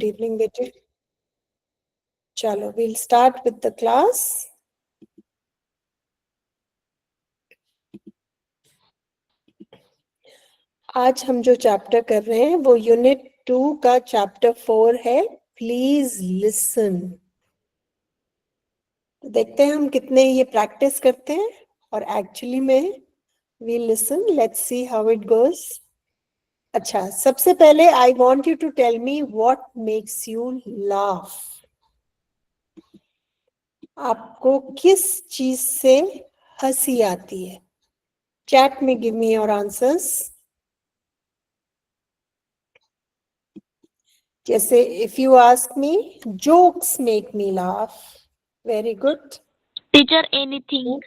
Good evening, बेटे. चलो, we'll start with the class. आज हम जो चैप्टर कर रहे हैं वो यूनिट 2 का चैप्टर 4 है. Please listen. तो देखते हैं हम कितने ये प्रैक्टिस करते हैं और एक्चुअली में we listen. Let's see how it goes. अच्छा, सबसे पहले I want you to tell me what makes you laugh. आपको किस चीज से हंसी आती है? चैट में गिव मी योर आंसर्स. जैसे if you ask me, jokes make me laugh. Very good. Teacher anything.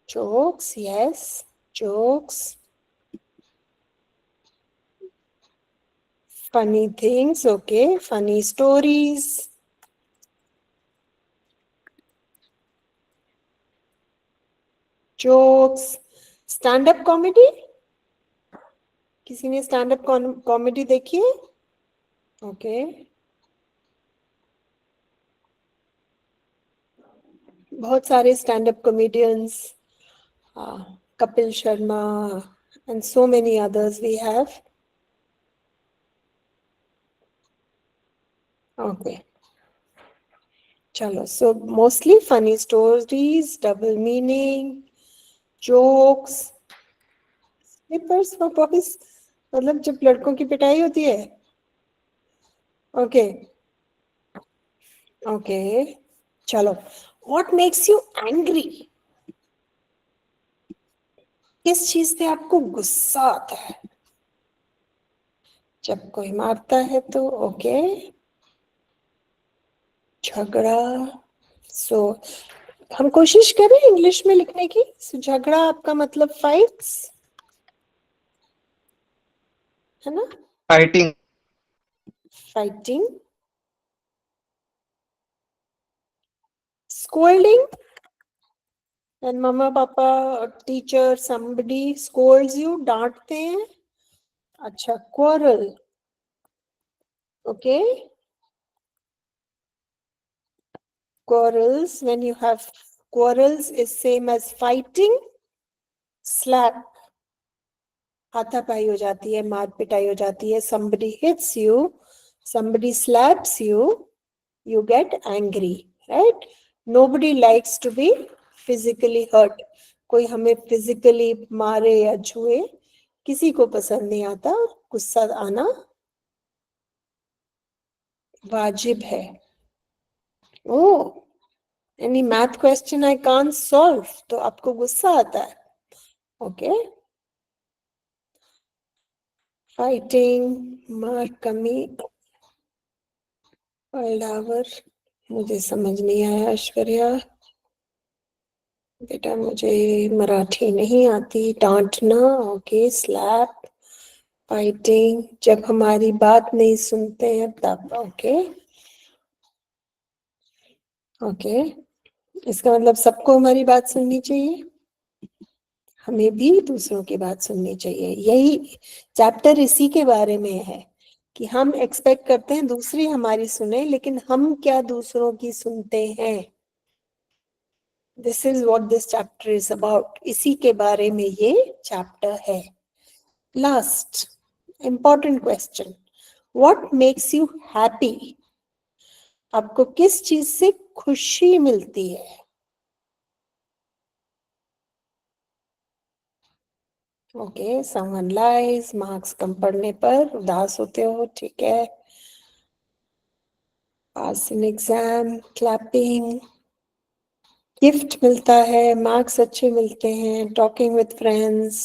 Jokes, yes, jokes. Funny things, okay, funny stories. Jokes. Stand up comedy. किसी ने स्टैंड अप कॉमेडी देखी है? Okay. बहुत सारे stand up comedians, Kapil Sharma and so many others we have. Okay. चलो, so mostly funny stories, double meaning, jokes. Slippers for boys, मतलब जब लड़कों की पिटाई होती है. Okay okay. चलो, व्हाट मेक्स यू एंग्री? किस चीज पे आपको गुस्सा आता है? जब कोई मारता है तो. ओके. झगड़ा. सो हम कोशिश करें इंग्लिश में लिखने की. झगड़ा आपका मतलब फाइट्स है ना? Fighting. Fighting. Scolding. And mama, papa, teacher, somebody scolds you, डांटते हैं. अच्छा, quarrel. Okay. Quarrels, when you have quarrels is same as fighting. Slap. हाथापाई हो जाती है, मार पिटाई हो जाती है. Somebody hits you, somebody slaps you, you get angry, right? Nobody likes to be physically hurt. कोई हमें physically मारे या छुए, किसी को पसंद नहीं आता. गुस्सा आना वाजिब है. ओह, any math question I can't solve, तो आपको गुस्सा आता है. ओके. फाइटिंग, मार कमी, पैदावर. मुझे समझ नहीं आया ऐश्वर्या. बेटा मुझे मराठी नहीं आती. डांटना. ओके. स्लैप. फाइटिंग, जब हमारी बात नहीं सुनते हैं तब. Okay okay. इसका मतलब सबको हमारी बात सुननी चाहिए, हमें भी दूसरों की बात सुननी चाहिए. यही चैप्टर इसी के बारे में है कि हम एक्सपेक्ट करते हैं दूसरी हमारी सुने, लेकिन हम क्या दूसरों की सुनते हैं. This is what this chapter is about. इसी के बारे में ये चैप्टर है. Last important question, what makes you happy? आपको किस चीज से खुशी मिलती है? ओके. समवन लाइज, मार्क्स कम पढ़ने पर उदास होते हो. ठीक है. पास इन एग्जाम, क्लैपिंग. गिफ्ट मिलता है, मार्क्स अच्छे मिलते हैं. Talking with friends.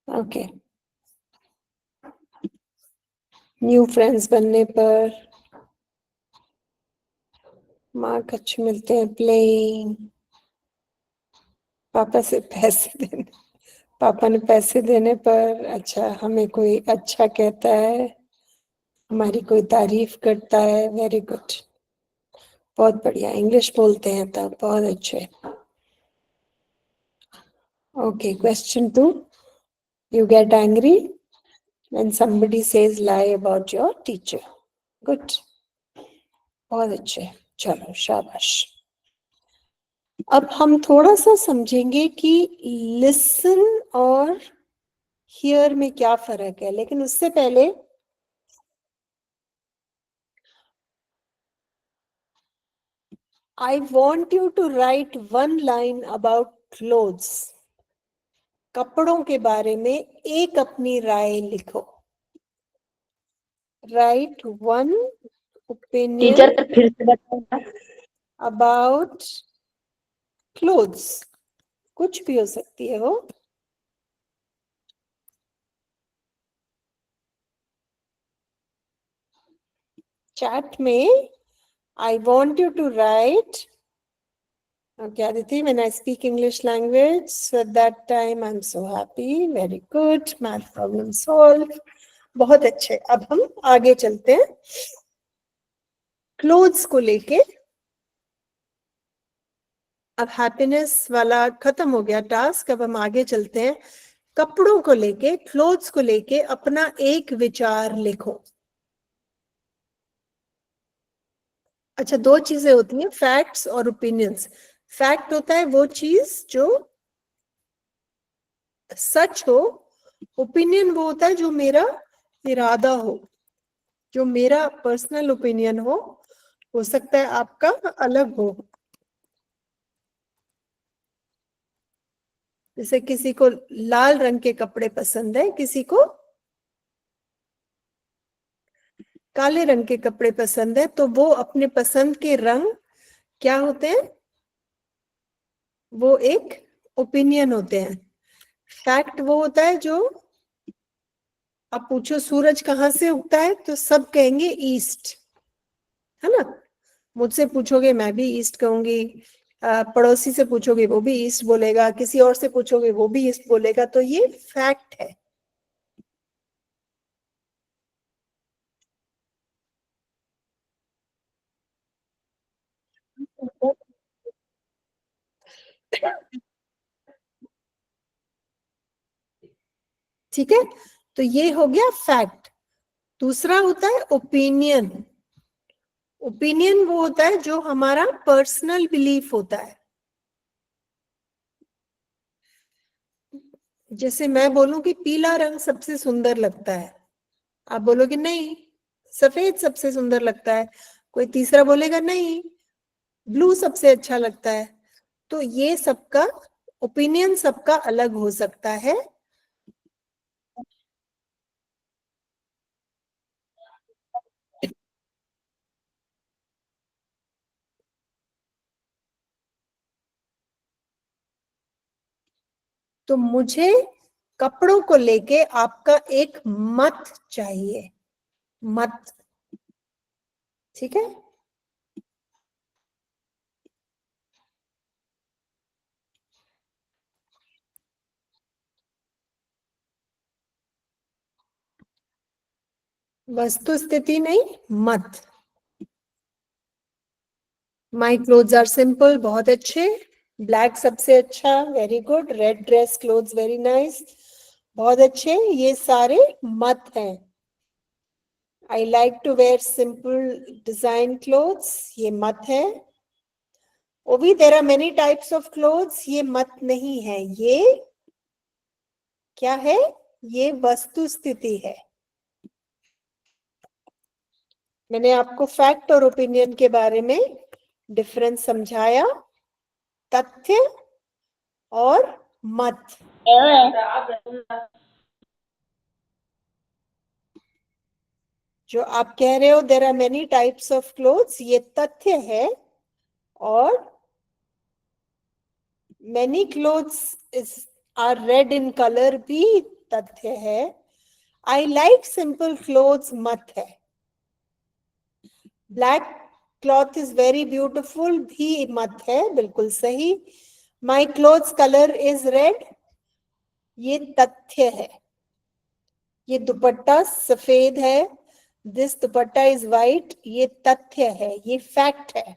Okay. New friends बनने पर मार्क अच्छे मिलते हैं. प्लेइंग. पापा से पैसे देने, पापा ने पैसे देने पर अच्छा हमें कोई अच्छा कहता है, हमारी कोई तारीफ करता है, वेरी गुड, बहुत बढ़िया, इंग्लिश बोलते हैं तब, बहुत अच्छे। Okay, question 2, you get angry when somebody says lie about your teacher. Good, बहुत अच्छे, चलो शाबाश। अब हम थोड़ा सा समझेंगे कि लिसन और हियर में क्या फर्क है, लेकिन उससे पहले I want you to write one line about clothes. कपड़ों के बारे में एक अपनी राय लिखो। Write one opinion टीचर फिर से बताओ। about clothes. कुछ भी हो सकती है वो। Chat में I want you to write. Okay, Aditi, when I speak English language, so at that time I'm so happy. Very good. Math problem solved. बहुत अच्छे। अब हम आगे चलते हैं क्लोथ्स को लेके। अब हैप्पीनेस वाला खत्म हो गया टास्क, अब हम आगे चलते हैं कपड़ों को लेके, क्लोथ्स को लेके अपना एक विचार लिखो। अच्छा, दो चीजें होती हैं, फैक्ट्स और ओपिनियंस। फैक्ट होता है वो चीज जो सच हो, ओपिनियन वो होता है जो मेरा इरादा हो, जो मेरा पर्सनल ओपिनियन हो सकता है आपका अलग हो। जैसे किसी को लाल रंग के कपड़े पसंद है, किसी को काले रंग के कपड़े पसंद है, तो वो अपने पसंद के रंग क्या होते हैं, वो एक ओपिनियन होते हैं। फैक्ट वो होता है जो, आप पूछो सूरज कहाँ से उगता है तो सब कहेंगे ईस्ट, है ना। मुझसे पूछोगे मैं भी ईस्ट कहूंगी, पड़ोसी से पूछोगे वो भी ईस्ट बोलेगा, किसी और से पूछोगे वो भी ईस्ट बोलेगा, तो ये फैक्ट है। ठीक है, तो ये हो गया फैक्ट। दूसरा होता है ओपिनियन। ओपिनियन वो होता है जो हमारा पर्सनल बिलीफ होता है। जैसे मैं बोलूं कि पीला रंग सबसे सुंदर लगता है, आप बोलोगे नहीं सफेद सबसे सुंदर लगता है, कोई तीसरा बोलेगा नहीं ब्लू सबसे अच्छा लगता है। तो ये सबका ओपिनियन सबका अलग हो सकता है। तो मुझे कपड़ों को लेके आपका एक मत चाहिए, मत, ठीक है। वस्तु स्थिति नहीं, मत। माई क्लोथ्स आर सिंपल, बहुत अच्छे। ब्लैक सबसे अच्छा, very good. Red dress clothes very nice, बहुत अच्छे। ये सारे मत हैं। I like to wear simple design clothes, ये मत है। ओवी there are many types of clothes, ये मत नहीं है, ये क्या है, ये वस्तु स्थिति है। मैंने आपको फैक्ट और ओपिनियन के बारे में डिफरेंस समझाया, तथ्य और मत। जो आप कह रहे हो there are many types of clothes, ये तथ्य है, और many clothes is are red in colour भी तथ्य है। आई लाइक सिंपल क्लोथ्स मत है। Black cloth is very beautiful भी मत है, बिल्कुल सही। My clothes color is red. ये तथ्य है. ये दुपट्टा सफेद है. This dupatta is white. ये तथ्य है, ये फैक्ट है.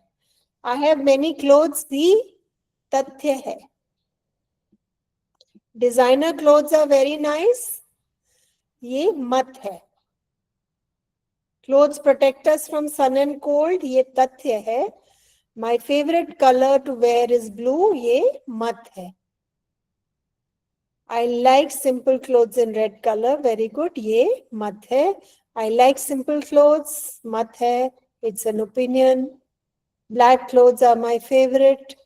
I have many clothes भी तथ्य है. Designer clothes are very nice. ये मत है. Clothes protect us from sun and cold. ये तथ्य है. My favorite color to wear is blue. ये मत है. I like simple clothes in red color. Very good. ये मत है. I like simple clothes. मत है. It's an opinion. Black clothes are my favorite.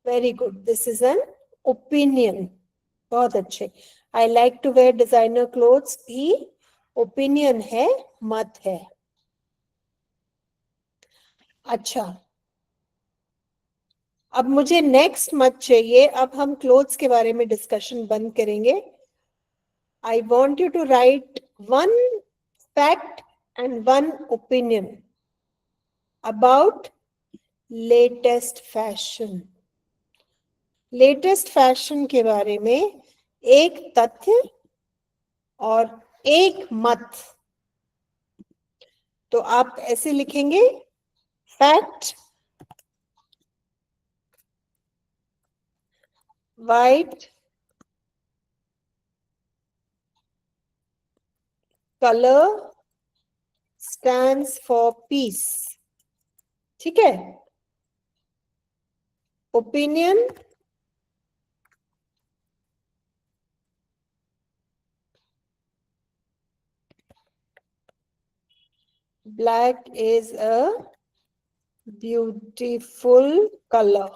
Very good. This is an opinion. बहुत अच्छे. I like to wear designer clothes. भी opinion है, मत है. अच्छा, अब मुझे नेक्स्ट मत चाहिए. अब हम क्लोथ्स के बारे में डिस्कशन बंद करेंगे. I want you to write one fact and one opinion about latest fashion. Latest fashion के बारे में एक तथ्य और एक मत. तो आप ऐसे लिखेंगे, fact, white color stands for peace. ठीक है. Opinion, black is a beautiful color.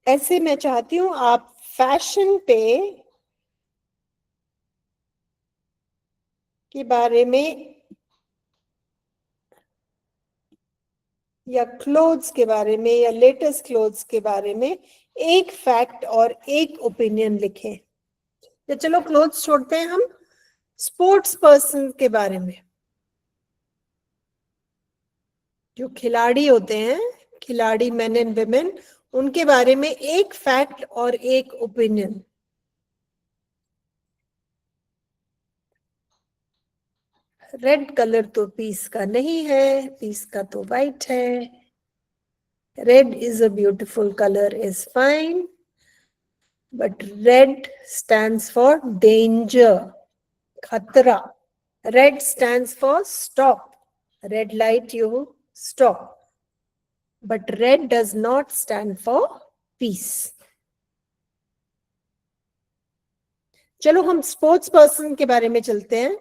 ऐसे मैं चाहती हूं आप फैशन पे के बारे में या क्लोथ्स के बारे में या लेटेस्ट क्लोथ्स के बारे में एक फैक्ट और एक ओपिनियन लिखें. तो चलो क्लोथ्स छोड़ते हैं हम. स्पोर्ट्स पर्सन के बारे में, जो खिलाड़ी होते हैं, खिलाड़ी मेन एंड वुमेन, उनके बारे में एक फैक्ट और एक ओपिनियन. रेड कलर तो पीस का नहीं है, पीस का तो वाइट है. Red is a beautiful colour is fine, but red stands for danger, खतरा. Red stands for stop. Red light, you stop. But red does not stand for peace. चलो हम स्पोर्ट्स पर्सन के बारे में चलते हैं.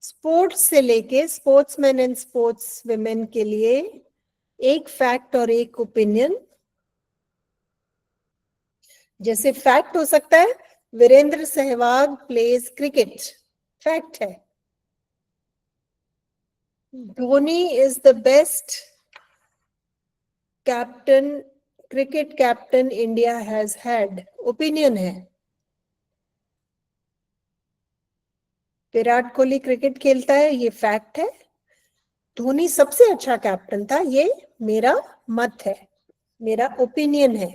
स्पोर्ट्स से लेके स्पोर्ट्समैन एंड स्पोर्ट्स विमेन के लिए एक फैक्ट और एक ओपिनियन. जैसे फैक्ट हो सकता है, Virender Sehwag plays cricket. Fact है. Dhoni is the best captain, cricket captain India has had. Opinion है. विराट कोहली क्रिकेट खेलता है, ये फैक्ट है. धोनी सबसे अच्छा कैप्टन था, ये मेरा मत है, मेरा ओपिनियन है.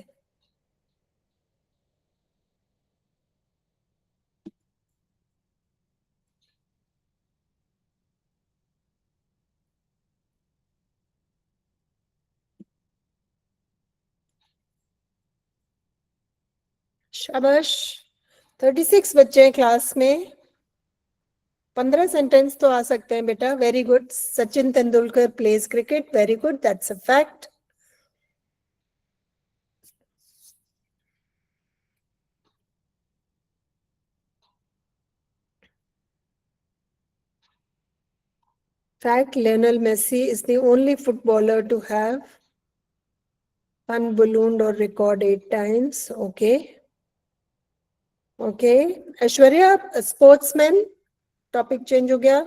शाबाश. 36 बच्चे हैं क्लास में. 15 सेंटेंस तो आ सकते हैं बेटा. Very good. Sachin Tendulkar pledge cricket. Very good, that's a fact. Fact, Lionel Messi is the only footballer to have unballooned or record 8 times. Okay. Okay. Aishwarya, sportsman, topic change हो गया.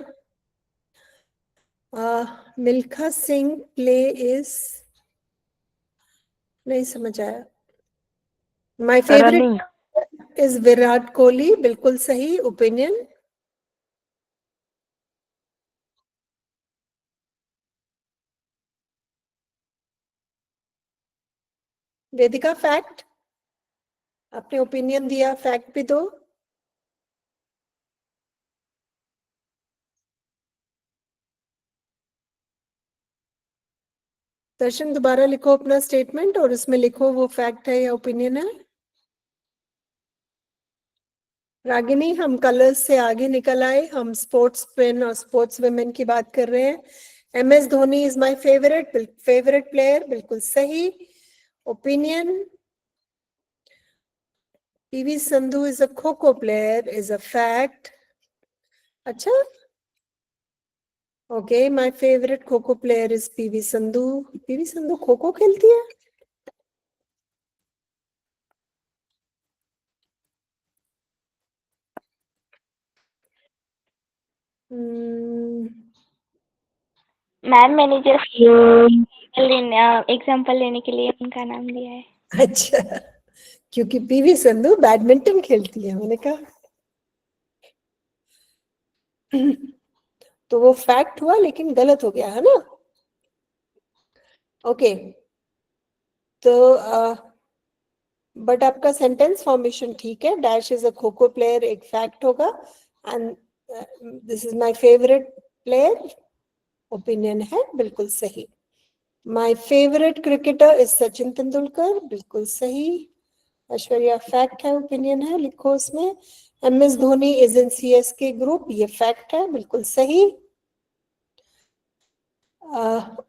मिल्खा सिंह प्ले इज, नहीं समझ आया. My favourite is Virat Kohli. बिल्कुल सही opinion. वेदिका fact, आपने opinion दिया, fact भी दो। दर्शन दोबारा लिखो अपना स्टेटमेंट और उसमें लिखो वो फैक्ट है या ओपिनियन है। रागिनी, हम कलर्स से आगे निकल आए, हम स्पोर्ट्स मैन और स्पोर्ट्स वुमेन की बात कर रहे हैं। MS Dhoni is my favourite player, बिल्कुल सही। Opinion, PV Sindhu is a kho kho player, is a fact. अच्छा, okay, my favourite kho kho player is PV Sindhu. PV Sindhu kho kho खेलती है? मैम मैंने जस्ट एग्जाम्पल लेने के लिए उनका नाम लिया है। अच्छा, क्योंकि PV संधू बैडमिंटन खेलती है, मैंने कहा। तो वो फैक्ट हुआ लेकिन गलत हो गया है ना। ओके, तो बट आपका सेंटेंस फॉर्मेशन ठीक है। Dash is a kho kho player एक फैक्ट होगा, and this is my favourite player opinion है, बिल्कुल सही। My favourite cricketer is Sachin Tendulkar, बिल्कुल सही। ऐश्वर्या फैक्ट है, ओपिनियन है, लिखो उसमें। MS Dhoni is in CSK group, ये फैक्ट है, बिल्कुल सही।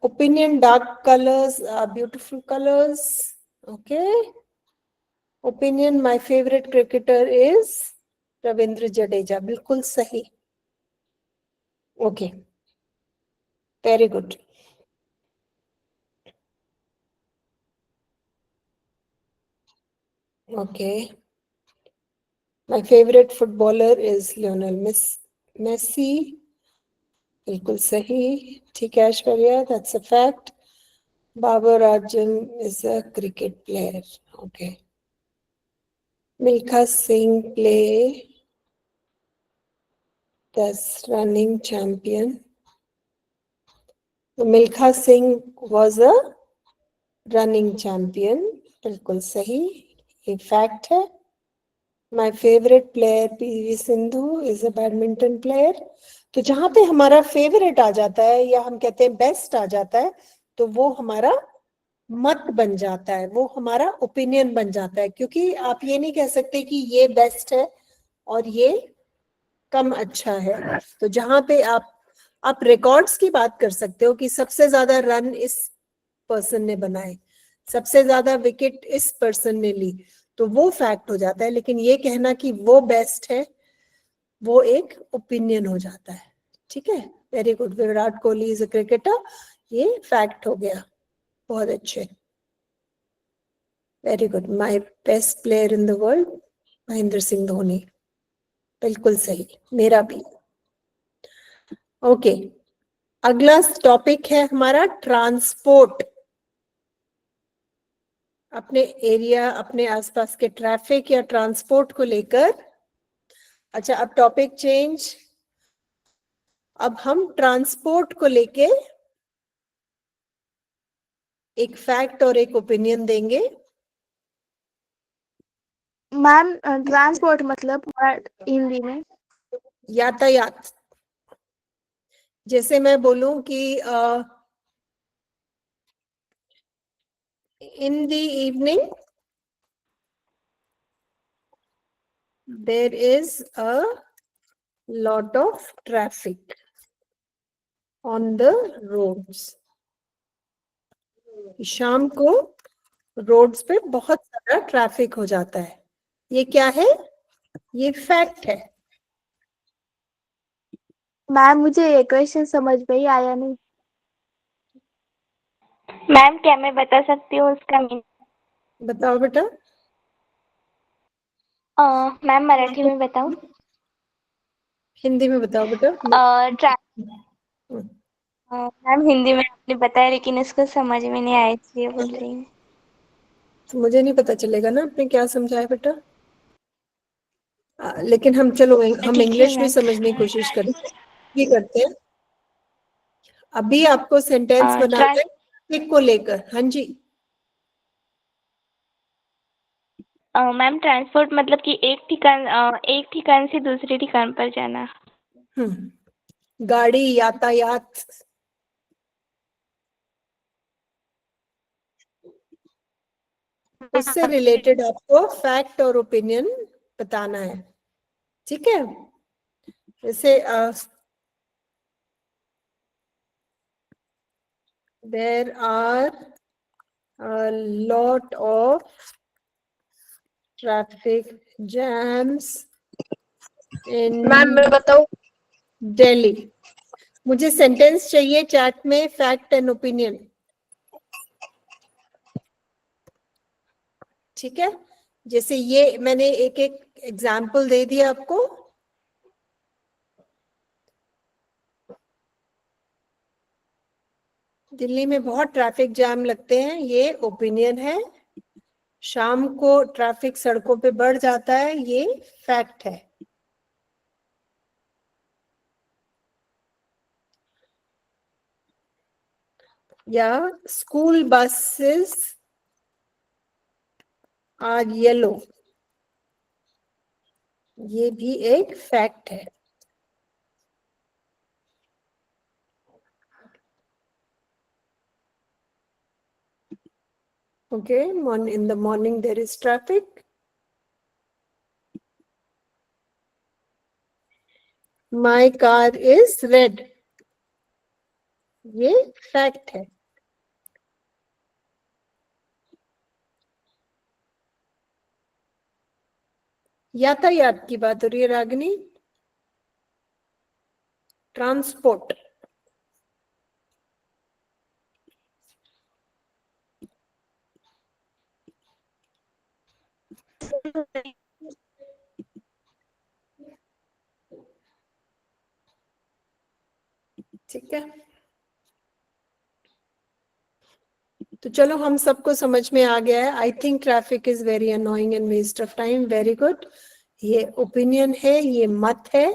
Opinion, dark colors are beautiful colors. Okay. Opinion, my favorite cricketer is Ravindra Jadeja. बिल्कुल सही. Okay. Very good. Okay. My favorite footballer is Lionel Messi. बिल्कुल सही. ठीक है Aishwarya, that's a fact. Babar Arjun is a cricket player. Okay. Milkha Singh play as running champion. Milkha Singh was a running champion, बिल्कुल सही, ये fact है। My favourite player PV Sindhu is a badminton player. तो जहां पे हमारा favourite आ जाता है या हम कहते हैं बेस्ट आ जाता है, तो वो हमारा मत बन जाता है, वो हमारा ओपिनियन बन जाता है, क्योंकि आप ये नहीं कह सकते कि ये बेस्ट है और ये कम अच्छा है। तो जहां पे आप रिकॉर्ड्स की बात कर सकते हो कि सबसे ज्यादा रन इस पर्सन ने बनाए, सबसे ज्यादा विकेट इस पर्सन ने ली, तो वो फैक्ट हो जाता है। लेकिन ये कहना कि वो बेस्ट है, वो एक ओपिनियन हो जाता है। ठीक है, very good. Virat Kohli is a cricketer, ये फैक्ट हो गया, बहुत अच्छे, very good. My best player in the world Mahendra Singh Dhoni, बिल्कुल सही, मेरा भी। ओके, अगला टॉपिक है हमारा ट्रांसपोर्ट। अपने एरिया, अपने आसपास के ट्रैफिक या ट्रांसपोर्ट को लेकर। अच्छा, अब टॉपिक चेंज, अब हम ट्रांसपोर्ट को लेके एक फैक्ट और एक ओपिनियन देंगे। मैम ट्रांसपोर्ट मतलब हिंदी में यातायात। जैसे मैं बोलूं कि in the evening there is a lot of traffic on the roads. शाम को रोड्स पे बहुत सारा ट्रैफिक हो जाता है, ये क्या है? ये फैक्ट है। मैम मुझे ये क्वेश्चन समझ में ही आया नहीं। मैम क्या मैं बता सकती हूँ उसका मीनिंग? बताओ बेटा। मैम मराठी में बताऊँ? हिंदी में बताओ बेटा। मैम हिंदी में आपने बताया लेकिन इसको समझ में नहीं आया, इसलिए बोल रही हूँ। तो मुझे नहीं पता चलेगा ना आपने क्या समझाया बेटा। लेकिन हम चलो हम ठीक है इंग्लिश में मैम। समझने की कोशिश करें, ये करते हैं। अभी आपको सेंटेंस बनाना है ट्रैफिक को लेकर। हाँ जी, मैम ट्रांसपोर्ट मतलब कि एक ठिकान से दूसरे ठिकान पर जाना। गाड़ी, यातायात। उससे रिलेटेड आपको फैक्ट और ओपिनियन बताना है, ठीक है। जैसे there are a lot of traffic jams in ma'am मैं बताऊं? दिल्ली। मुझे सेंटेंस चाहिए चैट में, फैक्ट एंड ओपिनियन, ठीक है। जैसे ये मैंने एक एक एग्जाम्पल दे दिया आपको। दिल्ली में बहुत ट्रैफिक जाम लगते हैं, ये ओपिनियन है। शाम को ट्रैफिक सड़कों पे बढ़ जाता है, ये फैक्ट है। या स्कूल बसेस आर येलो, ये भी एक फैक्ट है। Okay, in the morning there is traffic. My car is red. ये फैक्ट है। यातायात की बात हो रही है रागिनी, ट्रांसपोर्ट। ठीक है, तो चलो हम सबको समझ में आ गया है। I think traffic is very annoying and waste of time. Very good. ये ओपिनियन है, ये मत है।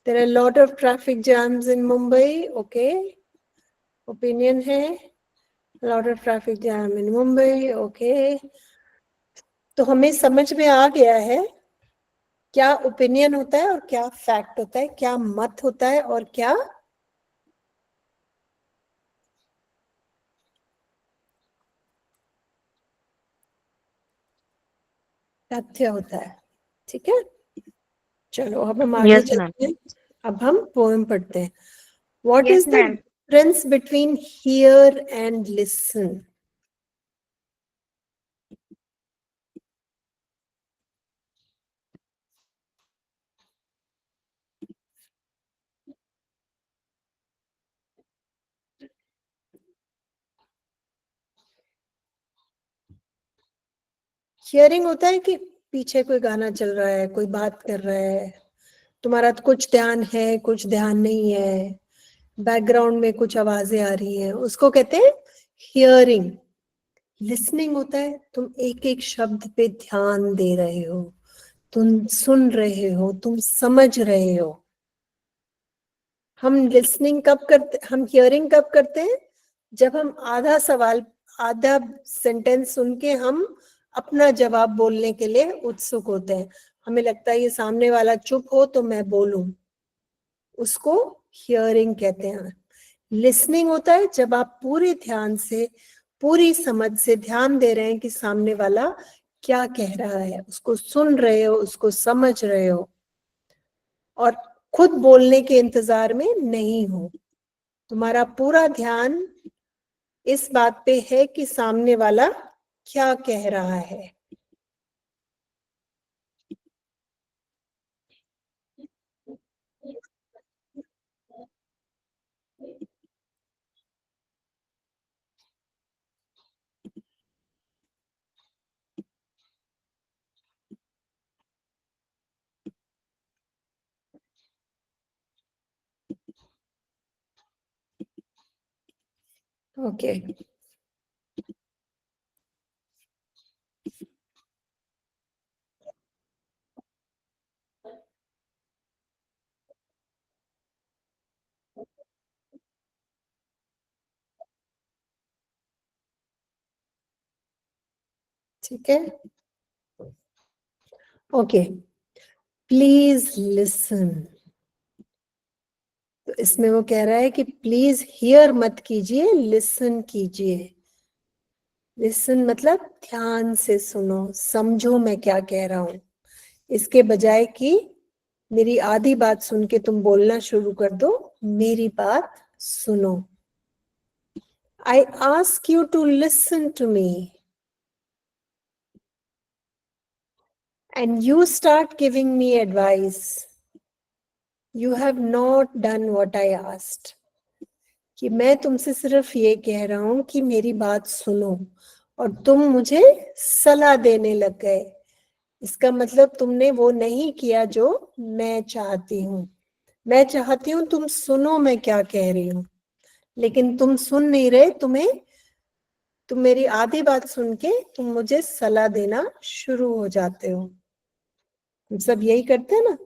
There are lot of traffic jams in Mumbai. Okay, opinion है, lot of traffic jam in Mumbai. Okay, तो हमें समझ में आ गया है क्या ओपिनियन होता है और क्या फैक्ट होता है, क्या मत होता है और क्या तथ्य होता है। ठीक है, चलो अब हम आगे यस मैम। चलते हैं। अब हम पोएम पढ़ते हैं। What Yes, is the ma'am. Difference between here and listen? Hearing होता है कि पीछे कोई गाना चल रहा है, कोई बात कर रहा है, तुम्हारा तो कुछ ध्यान है कुछ ध्यान नहीं है, बैकग्राउंड में कुछ आवाजें आ रही हैं, उसको कहते हैं हियरिंग। लिसनिंग होता है तुम एक एक शब्द पे ध्यान दे रहे हो, तुम सुन रहे हो, तुम समझ रहे हो। हम लिसनिंग कब करते, हम हियरिंग कब करते हैं? जब हम आधा सवाल, आधा सेंटेंस सुन के हम अपना जवाब बोलने के लिए उत्सुक होते हैं। हमें लगता है ये सामने वाला चुप हो तो मैं बोलूं, उसको हियरिंग कहते हैं। लिसनिंग होता है जब आप पूरे ध्यान से, पूरी समझ से ध्यान दे रहे हैं कि सामने वाला क्या कह रहा है, उसको सुन रहे हो, उसको समझ रहे हो और खुद बोलने के इंतजार में नहीं हो। तुम्हारा पूरा ध्यान इस बात पे है कि सामने वाला क्या कह रहा है। ओके, ठीक है। Okay, please listen. तो इसमें वो कह रहा है कि प्लीज हियर मत कीजिए, लिसन कीजिए। लिसन मतलब ध्यान से सुनो, समझो मैं क्या कह रहा हूं, इसके बजाय कि मेरी आधी बात सुन के तुम बोलना शुरू कर दो, मेरी बात सुनो। I ask you to listen to me and you start giving me advice. You have not done what I asked. कि मैं तुमसे सिर्फ ये कह रहा हूं कि मेरी बात सुनो, और तुम मुझे सलाह देने लग गए। इसका मतलब तुमने वो नहीं किया जो मैं चाहती हूँ। मैं चाहती हूँ तुम सुनो मैं क्या कह रही हूँ, लेकिन तुम सुन नहीं रहे। तुम मेरी आधी बात सुन के तुम मुझे सलाह देना शुरू हो जाते हो। हम सब यही करते हैं ना।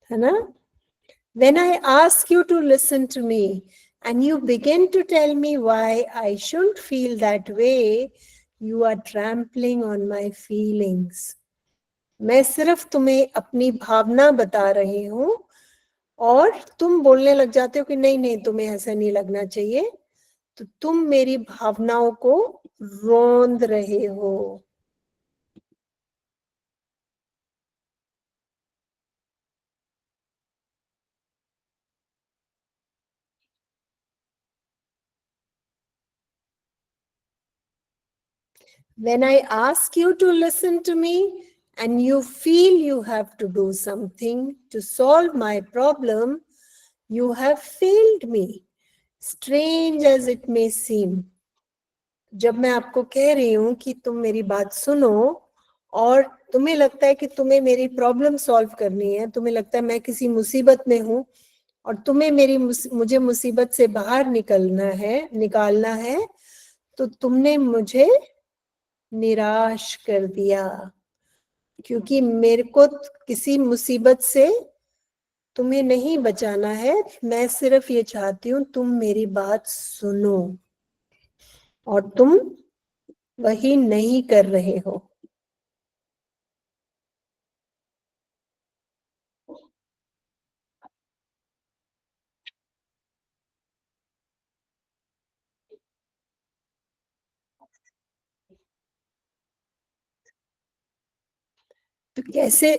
है ना? When I ask you to listen to me and you begin to tell me why I shouldn't feel that way, you are trampling on my feelings. मैं सिर्फ तुम्हें अपनी भावना बता रही हूँ और तुम बोलने लग जाते हो कि नहीं नहीं तुम्हें ऐसा नहीं लगना चाहिए, तो तुम मेरी भावनाओं को रौंद रहे हो। When I ask you to listen to me and you feel you have to do something to solve my problem, you have failed me, strange as it may seem. जब मैं आपको कह रही हूं कि तुम मेरी बात सुनो और तुम्हें लगता है कि तुम्हें मेरी प्रॉब्लम सॉल्व करनी है, तुम्हें लगता है मैं किसी मुसीबत में हूं और तुम्हें मुझे मुसीबत से बाहर निकालना है, तो तुमने मुझे निराश कर दिया, क्योंकि मेरे को किसी मुसीबत से तुम्हें नहीं बचाना है। मैं सिर्फ ये चाहती हूँ तुम मेरी बात सुनो, और तुम वही नहीं कर रहे हो। तो कैसे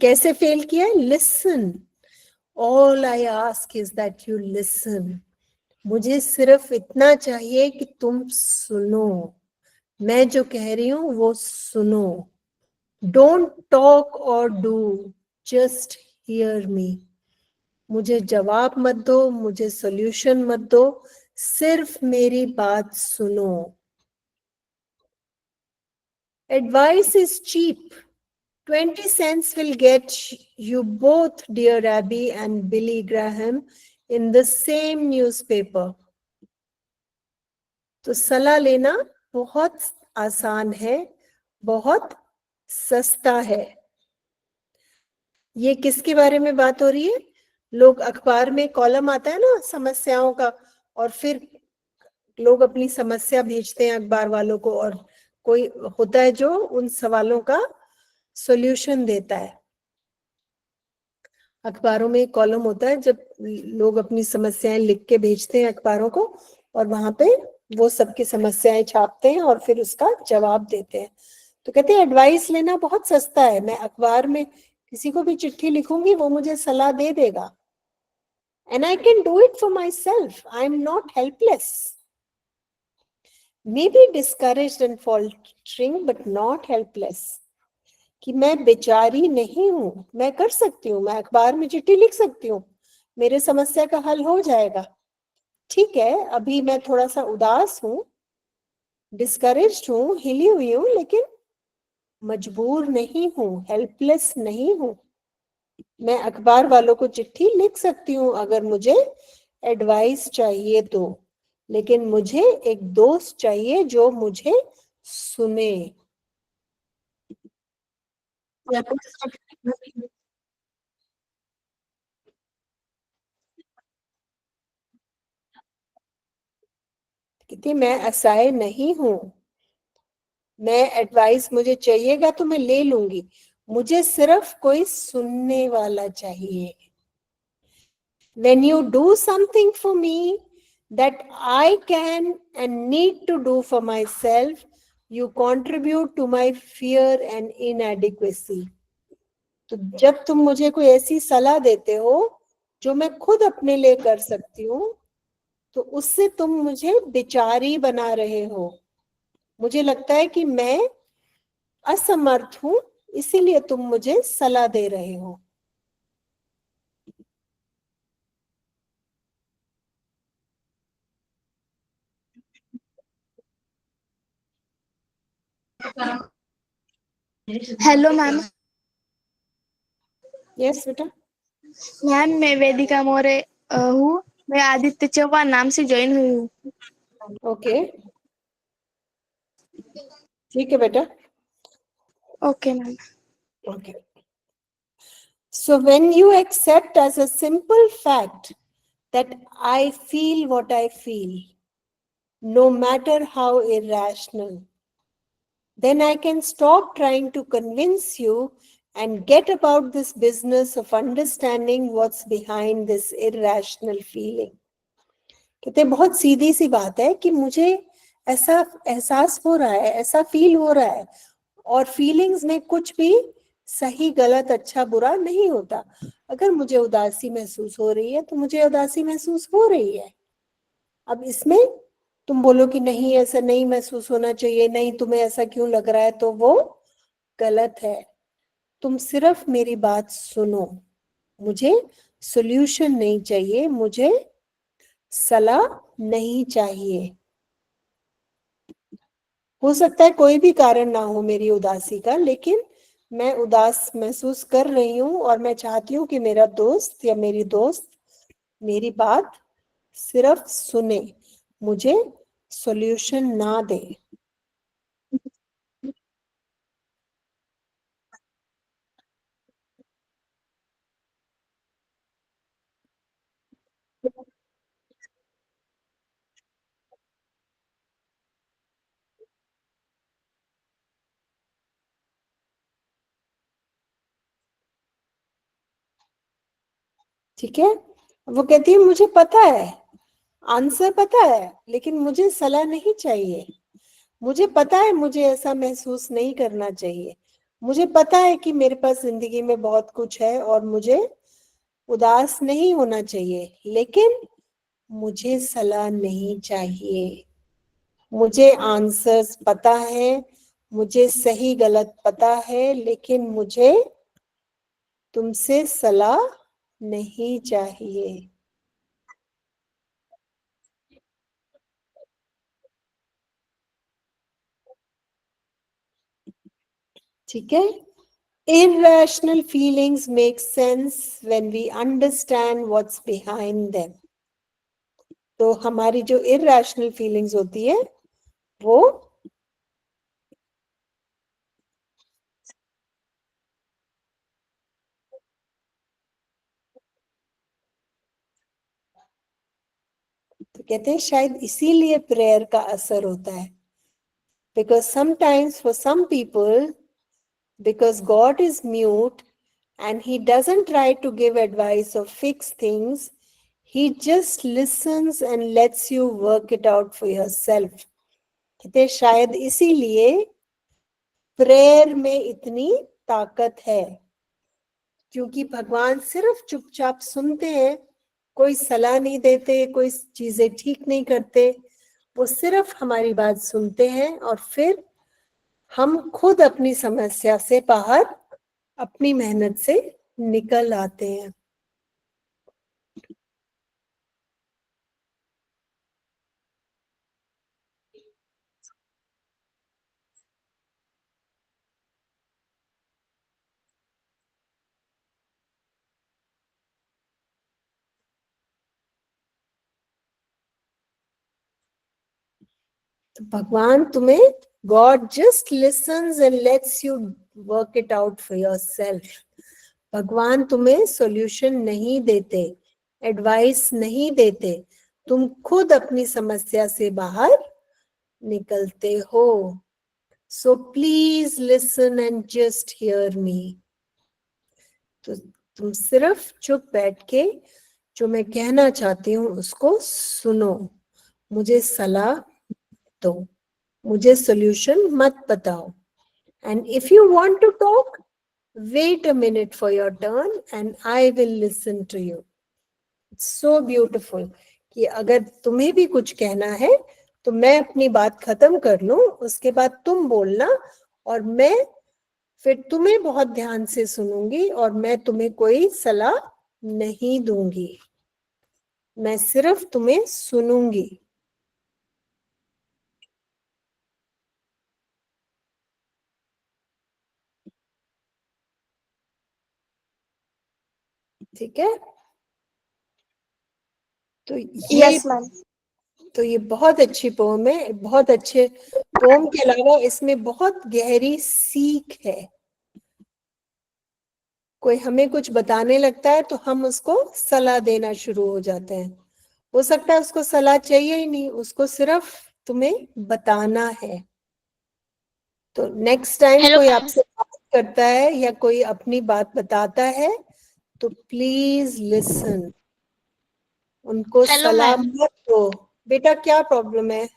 कैसे फेल किया? Listen. All I ask is that you listen. मुझे सिर्फ इतना चाहिए कि तुम सुनो, मैं जो कह रही हूं वो सुनो। डोंट टॉक और डू, जस्ट हियर मी। मुझे जवाब मत दो, मुझे सोल्यूशन मत दो, सिर्फ मेरी बात सुनो। Advice is cheap. 20 cents will get you both Dear Abby and Billy Graham in the same newspaper. तो सलाह लेना बहुत आसान है, बहुत सस्ता है। ये किसके बारे में बात हो रही है? लोग अखबार में कॉलम आता है ना समस्याओं का, और फिर लोग अपनी समस्या भेजते हैं अखबार वालों को, और कोई होता है जो उन सवालों का सॉल्यूशन देता है। अखबारों में एक कॉलम होता है जब लोग अपनी समस्याएं लिख के भेजते हैं अखबारों को, और वहां पे वो सबकी समस्याएं छापते हैं और फिर उसका जवाब देते हैं। तो कहते हैं एडवाइस लेना बहुत सस्ता है, मैं अखबार में किसी को भी चिट्ठी लिखूंगी, वो मुझे सलाह दे देगा, and I can do it for myself. I am not helpless. Maybe discouraged and faltering, but not helpless. कि मैं बेचारी नहीं हूं, मैं कर सकती हूँ, मैं अखबार में चिट्ठी लिख सकती हूँ, मेरे समस्या का हल हो जाएगा। ठीक है, अभी मैं थोड़ा सा उदास हूँ, डिस्करेज्ड हूँ, हिली हुई हूँ, लेकिन मजबूर नहीं हूँ, हेल्पलेस नहीं हूँ। मैं अखबार वालों को चिट्ठी लिख सकती हूँ अगर मुझे एडवाइस चाहिए तो, लेकिन मुझे एक दोस्त चाहिए जो मुझे सुने। कहती मैं असहाय नहीं हूं, मैं एडवाइस मुझे चाहिएगा तो मैं ले लूंगी, मुझे सिर्फ कोई सुनने वाला चाहिए। When you do something for me that I can and need to do for myself, you contribute to my fear and inadequacy. तो जब तुम मुझे कोई ऐसी सलाह देते हो जो मैं खुद अपने लिए कर सकती हूँ, तो उससे तुम मुझे बेचारी बना रहे हो। मुझे लगता है कि मैं असमर्थ हूं, इसीलिए तुम मुझे सलाह दे रहे हो। Hello ma'am. यस बेटा। मैम मैं वेदिका मोरे हूँ। मैं आदित्य चौहान नाम से ज्वाइन हुई हूँ। ओके, ठीक है बेटा। Okay ma'am. Okay. So when you accept as a simple fact that I feel what I feel, no matter how irrational, then I can stop trying to convince you and get about this business of understanding what's behind this irrational feeling. कहते बहुत सीधी सी बात है कि मुझे ऐसा एहसास हो रहा है, ऐसा फील हो रहा है, और फीलिंग्स में कुछ भी सही गलत अच्छा बुरा नहीं होता। अगर मुझे उदासी महसूस हो रही है तो मुझे उदासी महसूस हो रही है। अब इसमें तुम बोलो कि नहीं ऐसा नहीं महसूस होना चाहिए, नहीं तुम्हें ऐसा क्यों लग रहा है, तो वो गलत है। तुम सिर्फ मेरी बात सुनो, मुझे सॉल्यूशन नहीं चाहिए, मुझे सलाह नहीं चाहिए। हो सकता है कोई भी कारण ना हो मेरी उदासी का, लेकिन मैं उदास महसूस कर रही हूँ और मैं चाहती हूँ कि मेरा दोस्त या मेरी दोस्त मेरी बात सिर्फ सुने, मुझे सॉल्यूशन ना दे। ठीक है, वो कहती है मुझे पता है, आंसर पता है, लेकिन मुझे सलाह नहीं चाहिए। मुझे पता है मुझे ऐसा महसूस नहीं करना चाहिए। मुझे पता है कि मेरे पास जिंदगी में बहुत कुछ है और मुझे उदास नहीं होना चाहिए, लेकिन मुझे सलाह नहीं चाहिए। मुझे आंसर्स पता है, मुझे सही गलत पता है, लेकिन मुझे तुमसे सलाह नहीं चाहिए। ठीक है, irrational feelings make sense when we understand what's behind them. तो हमारी जो irrational feelings होती है वो तो कहते हैं शायद इसीलिए प्रेयर का असर होता है। Because sometimes for some people, because God is mute and he doesn't try to give advice or fix things, he just listens and lets you work it out for yourself. कहते शायद इसीलिए prayer में इतनी ताकत है, क्योंकि भगवान सिर्फ चुपचाप सुनते हैं, कोई सलाह नहीं देते, कोई चीजें ठीक नहीं करते, वो सिर्फ हमारी बात सुनते हैं और फिर हम खुद अपनी समस्या से बाहर अपनी मेहनत से निकल आते हैं। तो भगवान तुम्हें, God just lessons and let's you work it out for yourself. भगवान तुम्हें सॉल्यूशन नहीं देते, एडवाइस नहीं देते, तुम खुद अपनी समस्या से बाहर निकलते हो। So please listen and just hear me. तो तुम सिर्फ चुप बैठ के जो मैं कहना चाहती हूँ उसको सुनो, मुझे सलाह दो, मुझे सोल्यूशन मत बताओ। And if you want to talk, wait a minute for your turn and I will listen to you. It's so beautiful कि अगर तुम्हें भी कुछ कहना है तो मैं अपनी बात खत्म कर लूं, उसके बाद तुम बोलना, और मैं फिर तुम्हें बहुत ध्यान से सुनूंगी और मैं तुम्हें कोई सलाह नहीं दूंगी, मैं सिर्फ तुम्हें सुनूंगी। ठीक है? तो ये यस मैम। तो ये बहुत अच्छी पोम है। बहुत अच्छे पोम के अलावा इसमें बहुत गहरी सीख है। कोई हमें कुछ बताने लगता है तो हम उसको सलाह देना शुरू हो जाते हैं। हो सकता है उसको सलाह चाहिए ही नहीं, उसको सिर्फ तुम्हें बताना है। तो नेक्स्ट टाइम हेलो कोई मैम। आपसे बात करता है या कोई अपनी बात बताता है तो प्लीज लिसन, उनको हेलो सलाह मैम। मत दो। बेटा क्या प्रॉब्लम है?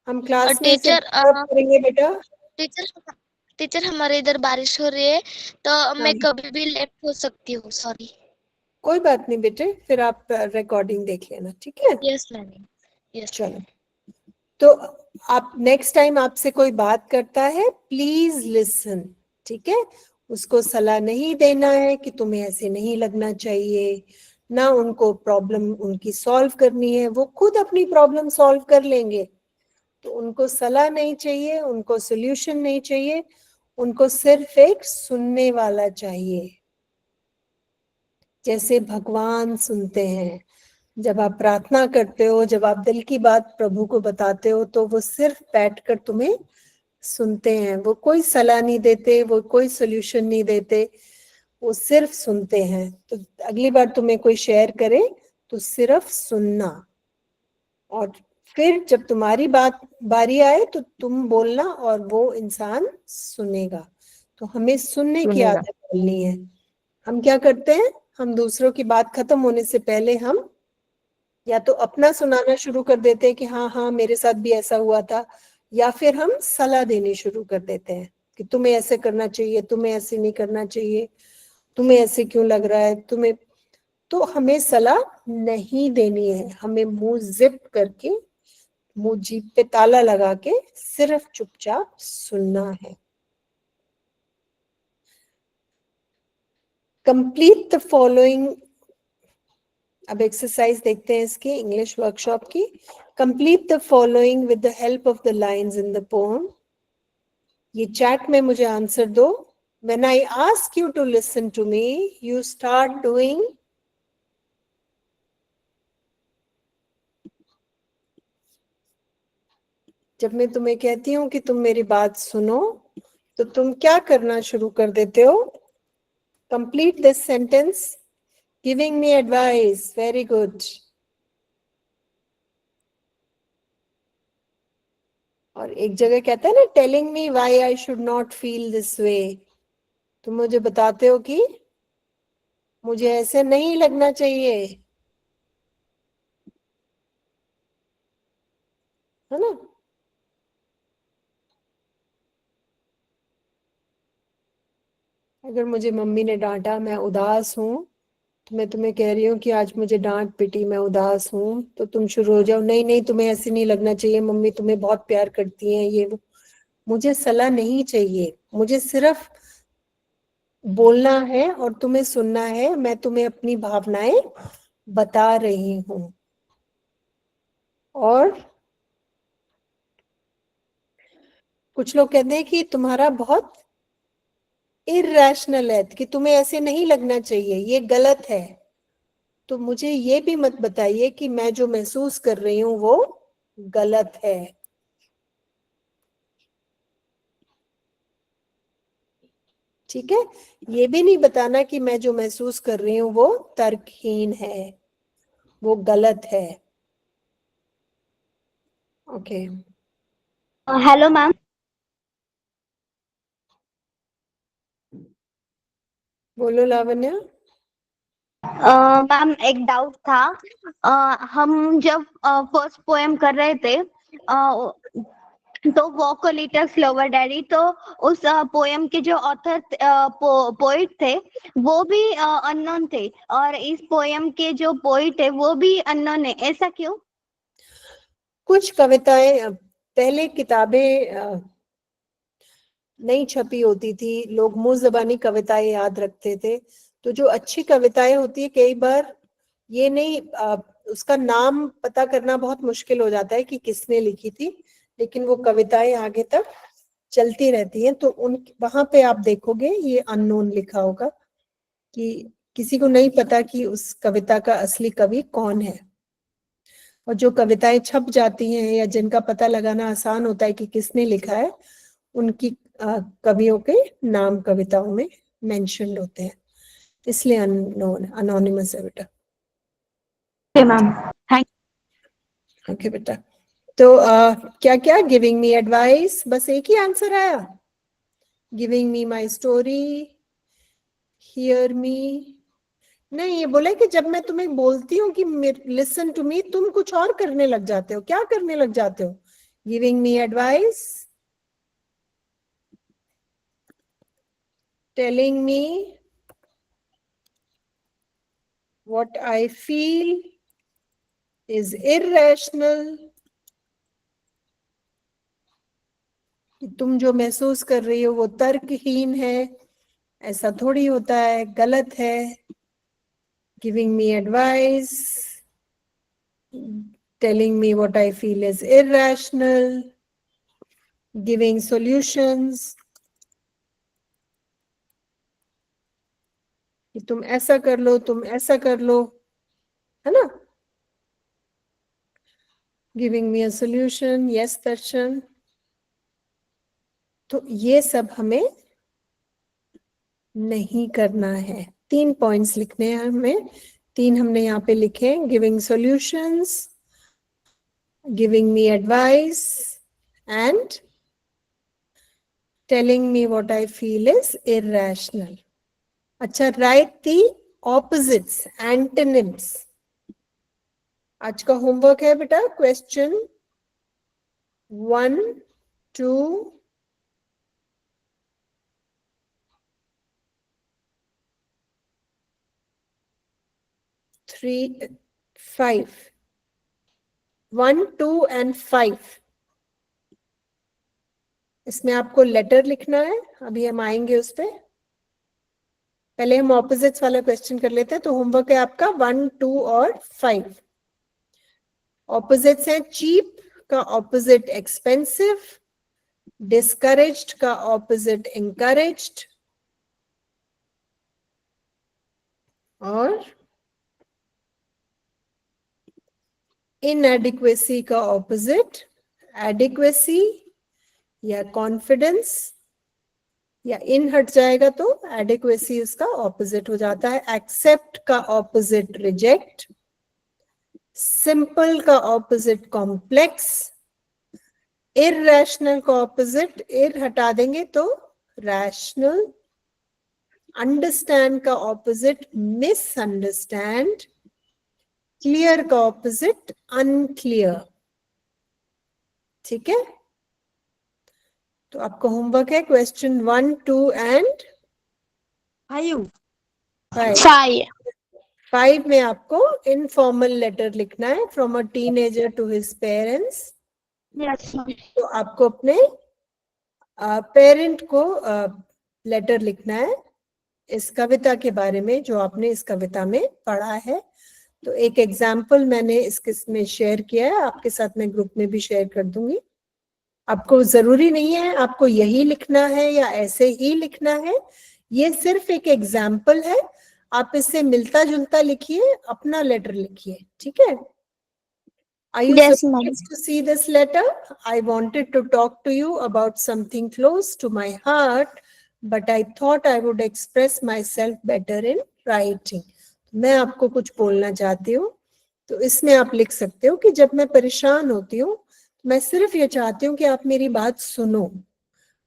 हम और क्लास में इसे टीचर डिस्टर्ब करेंगे बेटा? टीचर टीचर हमारे इधर बारिश हो रही है, तो हाँ, मैं कभी भी लेट हो सकती हूँ, सॉरी। कोई बात नहीं बेटे, फिर आप रिकॉर्डिंग देख लेना, ठीक है? Yes ma'am. Yes ma'am. चलो, तो आप नेक्स्ट टाइम आपसे कोई बात करता है प्लीज लिसन, ठीक है? उसको सलाह नहीं देना है कि तुम्हें ऐसे नहीं लगना चाहिए, ना उनको प्रॉब्लम उनकी सॉल्व करनी है, वो खुद अपनी प्रॉब्लम सॉल्व कर लेंगे। तो उनको सलाह नहीं चाहिए, उनको सोल्यूशन नहीं चाहिए, उनको सिर्फ एक सुनने वाला चाहिए। जैसे भगवान सुनते हैं, जब आप प्रार्थना करते हो, जब आप दिल की बात प्रभु को बताते हो, तो वो सिर्फ बैठकर तुम्हें सुनते हैं। वो कोई सलाह नहीं देते, वो कोई सोल्यूशन नहीं देते, वो सिर्फ सुनते हैं। तो अगली बार तुम्हें कोई शेयर करे तो सिर्फ सुनना, और फिर जब तुम्हारी बात बारी आए तो तुम बोलना और वो इंसान सुनेगा। तो हमें सुनने की आदत डालनी है। हम क्या करते हैं, हम दूसरों की बात खत्म होने से पहले हम या तो अपना सुनाना शुरू कर देते हैं कि हाँ हाँ मेरे साथ भी ऐसा हुआ था, या फिर हम सलाह देनी शुरू कर देते हैं कि तुम्हें ऐसे करना चाहिए, तुम्हें ऐसे नहीं करना चाहिए, तुम्हें ऐसे क्यों लग रहा है तुम्हें। तो हमें सलाह नहीं देनी है, हमें मुंह जिप करके, मुंह जीभ पे ताला लगा के सिर्फ चुपचाप सुनना है। Complete the following. अब एक्सरसाइज देखते हैं इसकी, इंग्लिश वर्कशॉप की। Complete the following with the help of the lines in the poem. ये चैट में मुझे आंसर दो। When I ask you to listen to me, you start doing. जब मैं तुम्हें कहती हूँ कि तुम मेरी बात सुनो, तो तुम क्या करना शुरू कर देते हो? Complete this sentence. Giving me advice. Very good. और एक जगह कहता है ना, telling me why I should not feel this way. तुम मुझे बताते हो कि मुझे ऐसे नहीं लगना चाहिए, है ना? अगर मुझे मम्मी ने डांटा, मैं उदास हूँ, तो मैं तुम्हें कह रही हूँ कि आज मुझे डांट पिटी, मैं उदास हूँ, तो तुम शुरू हो जाओ, नहीं नहीं तुम्हें ऐसे नहीं लगना चाहिए, मम्मी तुम्हें बहुत प्यार करती हैं, ये वो। मुझे सलाह नहीं चाहिए, मुझे सिर्फ बोलना है और तुम्हें सुनना है। मैं तुम्हें अपनी भावनाएं बता रही हूँ। और कुछ लोग कहते हैं कि तुम्हारा बहुत इरैशनल है, कि तुम्हें ऐसे नहीं लगना चाहिए, ये गलत है। तो मुझे ये भी मत बताइए कि मैं जो महसूस कर रही हूँ वो गलत है। ठीक है? ये भी नहीं बताना कि मैं जो महसूस कर रही हूँ वो तर्कहीन है, वो गलत है। Okay, hello ma'am. बोलो लावण्या। मैम एक डाउट था। हम जब फर्स्ट पोएम कर रहे थे तो walk a little flower daddy, तो उस पोएम के जो ऑथर पोइट थे वो भी अननोन थे, और इस पोएम के जो पोइट है वो भी अननोन है, ऐसा क्यों? कुछ कविताएं, पहले किताबें नहीं छपी होती थी, लोग मुंह ज़बानी कविताएं याद रखते थे, तो जो अच्छी कविताएं होती है कई बार ये नहीं उसका नाम पता करना बहुत मुश्किल हो जाता है कि किसने लिखी थी, लेकिन वो कविताएं आगे तक चलती रहती हैं। तो उन वहां पे आप देखोगे ये अननोन लिखा होगा कि किसी को नहीं पता कि उस कविता का असली कवि कौन है। और जो कविताएं छप जाती हैं या जिनका पता लगाना आसान होता है कि किसने लिखा है, उनकी कवियों के नाम कविताओं में मेंशन्ड होते हैं, इसलिए अननोन अनोनिमस है बेटा। ओके मैम, थैंक ओके बेटा। तो क्या क्या गिविंग मी एडवाइस, बस एक ही आंसर आया। Giving me my story, hear me, नहीं ये बोला कि जब मैं तुम्हें बोलती हूँ कि लिसन टू मी, तुम कुछ और करने लग जाते हो। क्या करने लग जाते हो? Giving me advice, telling me what I feel is irrational, कि तुम जो महसूस कर रही हो वो तर्कहीन है, ऐसा थोड़ी होता है, गलत है। Giving me advice, telling me what I feel is irrational, giving solutions, कि तुम ऐसा कर लो, तुम ऐसा कर लो, है ना? Giving me a solution, yes Darshan. तो ये सब हमें नहीं करना है। 3 पॉइंट्स लिखने हैं हमें, 3 हमने यहाँ पे लिखे, giving solutions, giving me advice and telling me what I feel is irrational. अच्छा, राइट दी ऑपोजिट्स, एंटोनिम्स। आज का होमवर्क है बेटा, क्वेश्चन 1, 2, 3, 5, 1, 2 एंड 5। इसमें आपको लेटर लिखना है, अभी हम आएंगे उस पर। पहले हम ऑपोजिट्स वाला क्वेश्चन कर लेते हैं। तो होमवर्क है आपका 1, 2 और 5। ऑपोजिट्स हैं, चीप का ऑपोजिट एक्सपेंसिव, डिस्करेज्ड का ऑपोजिट इंकरेज्ड, और इनएडिक्वेसी का ऑपोजिट एडिक्वेसी या कॉन्फिडेंस, या इन हट जाएगा तो एडिक्वेसी उसका ऑपोजिट हो जाता है। एक्सेप्ट का ऑपोजिट रिजेक्ट, सिंपल का ऑपोजिट कॉम्प्लेक्स, इररेशनल का ऑपोजिट इर हटा देंगे तो रैशनल, अंडरस्टैंड का ऑपोजिट मिसअंडरस्टैंड, क्लियर का ऑपोजिट अनक्लियर। ठीक है, तो आपका होमवर्क है क्वेश्चन 1, 2 एंड 5। 5 में आपको इनफॉर्मल लेटर लिखना है, from a teenager to his parents. Yes. तो आपको अपने पेरेंट को लेटर लिखना है इस कविता के बारे में जो आपने इस कविता में पढ़ा है। तो एक एग्जाम्पल मैंने इसमें शेयर किया है, आपके साथ मैं ग्रुप में भी शेयर कर दूंगी। आपको जरूरी नहीं है आपको यही लिखना है या ऐसे ही लिखना है, ये सिर्फ एक एग्जाम्पल है। आप इससे मिलता जुलता लिखिए, अपना लेटर लिखिए, ठीक है? Are you Yes, ma'am. surprised to see this letter? I wanted to talk to you about something close to my heart, but I thought I would express myself better in writing. मैं आपको कुछ बोलना चाहती हूँ, तो इसमें आप लिख सकते हो कि जब मैं परेशान होती हूँ मैं सिर्फ ये चाहती हूँ कि आप मेरी बात सुनो,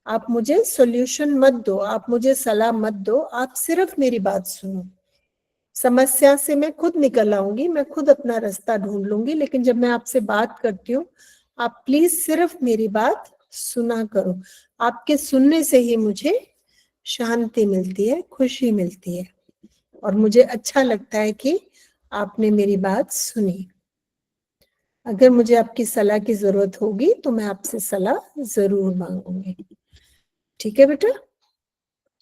आप मुझे सॉल्यूशन मत दो, आप मुझे सलाह मत दो, आप सिर्फ मेरी बात सुनो। समस्या से मैं खुद निकल आऊंगी, मैं खुद अपना रास्ता ढूंढ लूंगी, लेकिन जब मैं आपसे बात करती हूँ आप प्लीज सिर्फ मेरी बात सुना करो। आपके सुनने से ही मुझे शांति मिलती है, खुशी मिलती है, और मुझे अच्छा लगता है कि आपने मेरी बात सुनी। अगर मुझे आपकी सलाह की जरूरत होगी तो मैं आपसे सलाह जरूर मांगूंगी। ठीक है बेटा?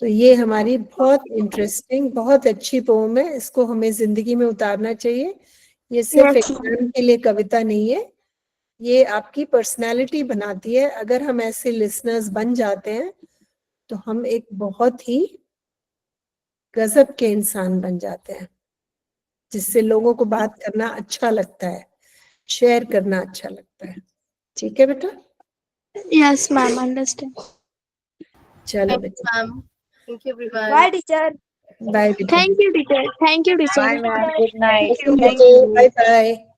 तो ये हमारी बहुत इंटरेस्टिंग, बहुत अच्छी पोम है, इसको हमें जिंदगी में उतारना चाहिए। ये सिर्फ Yes, एग्जाम के लिए कविता नहीं है, ये आपकी पर्सनालिटी बनाती है। अगर हम ऐसे लिसनर्स बन जाते हैं तो हम एक बहुत ही गजब के इंसान बन जाते हैं, जिससे लोगों को बात करना अच्छा लगता है, शेयर करना अच्छा लगता है। ठीक है बेटा? yes, ma'am. Understand. चलो बेटा, ma'am, thank you everyone. Bye teacher. Bye बेटा। Thank you, teacher. Thank you, teacher. Bye ma'am, good night. Bye bye.